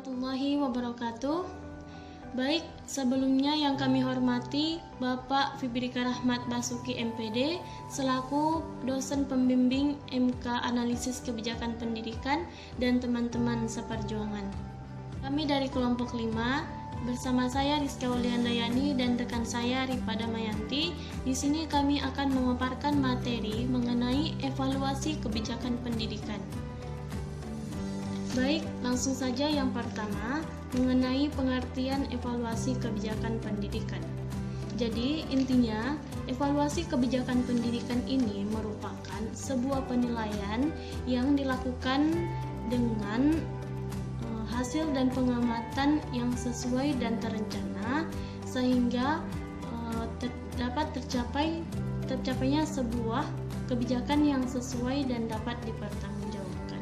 warahmatullahi wabarakatuh. Baik, sebelumnya yang kami hormati Bapak Fibrika Rahmat Basuki MPD selaku dosen pembimbing MK Analisis Kebijakan Pendidikan dan teman-teman seperjuangan. Kami dari kelompok 5 bersama saya Rizka Wuliandayani dan rekan saya Ripa Damayanti. Di sini kami akan memaparkan materi mengenai evaluasi kebijakan pendidikan. Baik, langsung saja yang pertama mengenai pengertian evaluasi kebijakan pendidikan. Jadi, intinya evaluasi kebijakan pendidikan ini merupakan sebuah penilaian yang dilakukan dengan hasil dan pengamatan yang sesuai dan terencana sehingga dapat tercapainya sebuah kebijakan yang sesuai dan dapat dipertanggungjawabkan.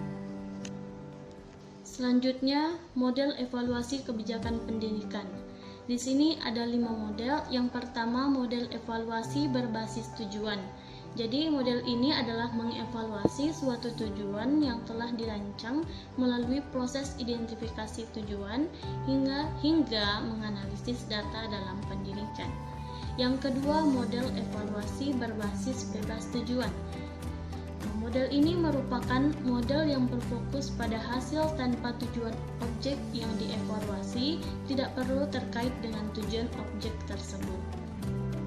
Selanjutnya, model evaluasi kebijakan pendidikan. Di sini ada 5 model. Yang pertama, model evaluasi berbasis tujuan. Jadi, model ini adalah mengevaluasi suatu tujuan yang telah dirancang melalui proses identifikasi tujuan hingga menganalisis data dalam pendidikan. Yang kedua, model evaluasi berbasis bebas tujuan. Model ini merupakan model yang berfokus pada hasil tanpa tujuan objek yang dievaluasi, tidak perlu terkait dengan tujuan objek tersebut.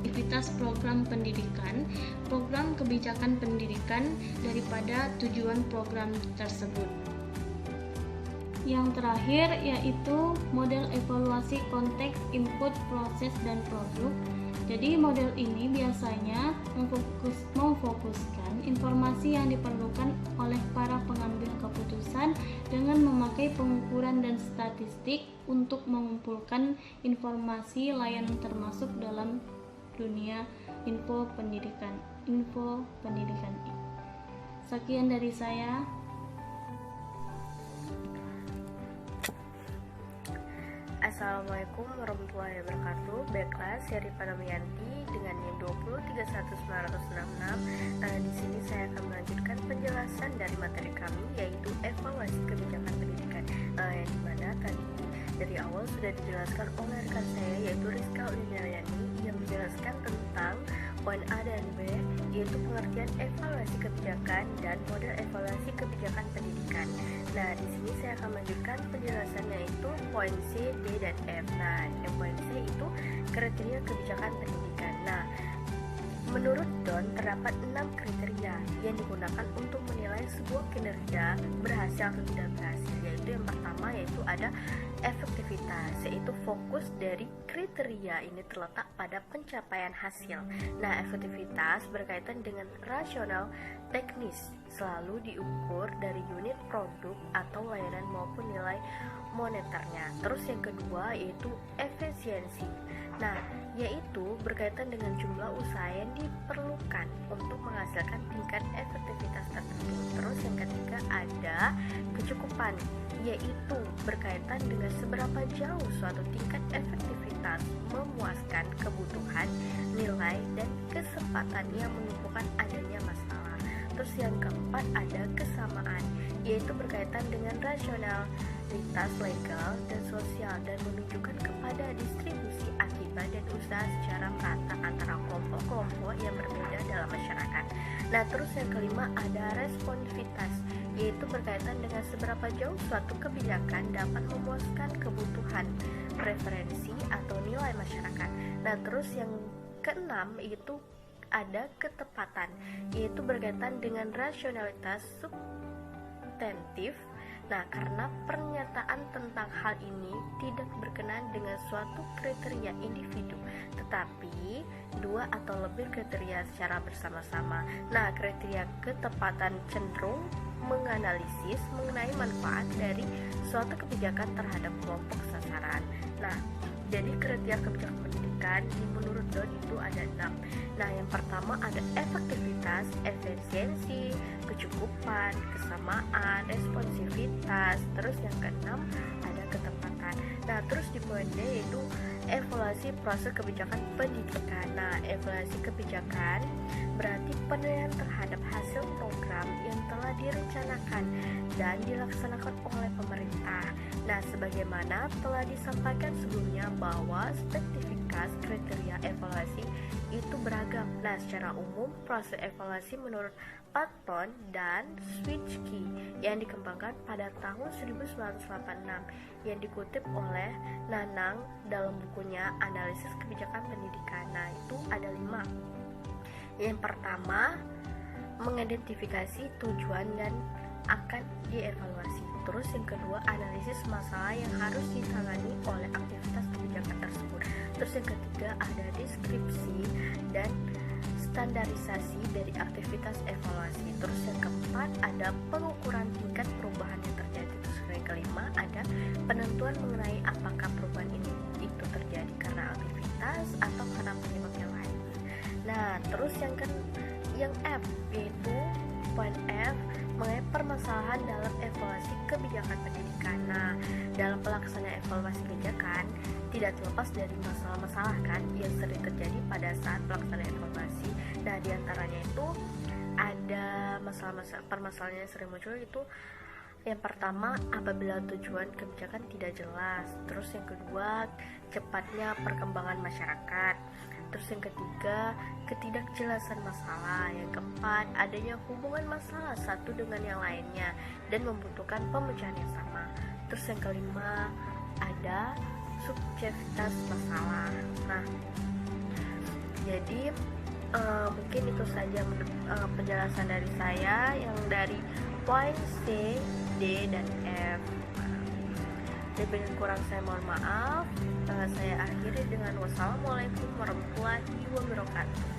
Aktivitas program pendidikan, program kebijakan pendidikan daripada tujuan program tersebut. Yang terakhir yaitu model evaluasi konteks, input, proses, dan produk. Jadi model ini biasanya memfokuskan informasi yang diperlukan oleh para pengambil keputusan dengan memakai pengukuran dan statistik untuk mengumpulkan informasi layanan termasuk dalam dunia info pendidikan. Sekian dari saya. Assalamualaikum warahmatullahi wabarakatuh. Baiklah, saya Ripa Damayanti dengan NIM 2031966. Di sini saya akan melanjutkan penjelasan dari materi kami, yaitu evaluasi kebijakan pendidikan. Yang dimana tadi dari awal sudah dijelaskan oleh rekan saya, yaitu Rizka Wuliandayani, yang menjelaskan tentang poin A dan B, yaitu pengertian evaluasi kebijakan dan model evaluasi kebijakan pendidikan. Nah, di sini saya akan melanjutkan penjelasannya, itu poin C, D, dan F. Nah, yang poin C itu kriteria kebijakan pendidikan. Nah, menurut Don, terdapat 6 kriteria yang digunakan untuk menilai sebuah kinerja berhasil atau tidak berhasil, yaitu yang pertama yaitu ada efektivitas, yaitu fokus dari kriteria ini terletak pada pencapaian hasil. Nah, efektivitas berkaitan dengan rasional teknis, selalu diukur dari unit produk atau layanan maupun nilai moneternya. Terus yang kedua yaitu efisiensi. Nah, yaitu berkaitan dengan jumlah usaha yang diperlukan untuk menghasilkan tingkat efektivitas tertentu. Terus yang ketiga ada kecukupan, yaitu berkaitan dengan seberapa jauh suatu tingkat efektivitas memuaskan kebutuhan, nilai, dan kesempatan yang menumpukan adanya masalah. Terus yang keempat ada kesamaan, yaitu berkaitan dengan rasionalitas legal dan sosial dan menunjukkan kepada distribusi akibat dan usaha secara merata antara kelompok-kelompok yang berbeda dalam masyarakat. Nah, terus yang kelima ada responsivitas, yaitu berkaitan dengan seberapa jauh suatu kebijakan dapat memuaskan kebutuhan, preferensi, atau nilai masyarakat. Nah, terus yang keenam itu ada ketepatan, yaitu berkaitan dengan rasionalitas substantif. Nah, karena pernyataan tentang hal ini tidak berkenaan dengan suatu kriteria individu, tetapi 2 atau lebih kriteria secara bersama-sama. Nah, kriteria ketepatan cenderung menganalisis mengenai manfaat dari suatu kebijakan terhadap kelompok sasaran. Nah, jadi kriteria kebijakan pendidikan menurut Don itu ada 6. Nah, yang pertama ada efektivitas, efisiensi, kecukupan, kesamaan, responsivitas. Terus yang keenam ada ketepatan. Nah, terus di poin D yaitu evaluasi proses kebijakan pendidikan. Nah, evaluasi kebijakan berarti penilaian terhadap hasil program yang telah direncanakan dan dilaksanakan oleh pemerintah. Nah, Nah, sebagaimana telah disampaikan sebelumnya bahwa spesifikasi kriteria evaluasi itu beragam. Nah, secara umum proses evaluasi menurut Patton dan Switchky yang dikembangkan pada tahun 1986 yang dikutip oleh Nanang dalam bukunya Analisis Kebijakan Pendidikan. Nah, itu ada 5. Yang pertama, mengidentifikasi tujuan dan akan dievaluasi. Terus yang kedua, analisis masalah yang harus ditangani oleh aktivitas kebijakan tersebut. Terus yang ketiga, ada deskripsi dan standarisasi dari aktivitas evaluasi. Terus yang keempat, ada pengukuran tingkat perubahan yang terjadi. Terus yang kelima, ada penentuan mengenai apakah perubahan itu terjadi karena aktivitas atau karena penyebab yang lain. Nah, terus yang F, yaitu poin F, mengenai permasalahan dalam evaluasi kebijakan pendidikan. Nah, dalam pelaksanaan evaluasi kebijakan tidak terlepas dari masalah-masalah kan yang sering terjadi pada saat pelaksanaan evaluasi. Nah, diantaranya itu ada permasalahan yang sering muncul itu yang pertama, apabila tujuan kebijakan tidak jelas. Terus yang kedua, cepatnya perkembangan masyarakat. Terus yang ketiga, ketidakjelasan masalah. Yang keempat, adanya hubungan masalah satu dengan yang lainnya dan membutuhkan pemecahan yang sama. Terus yang kelima, ada subjektivitas masalah. Nah, jadi mungkin itu saja penjelasan dari saya yang dari poin C, D, dan F. Lebih kurang saya mohon maaf. Saya akhiri dengan wassalamualaikum warahmatullahi wabarakatuh.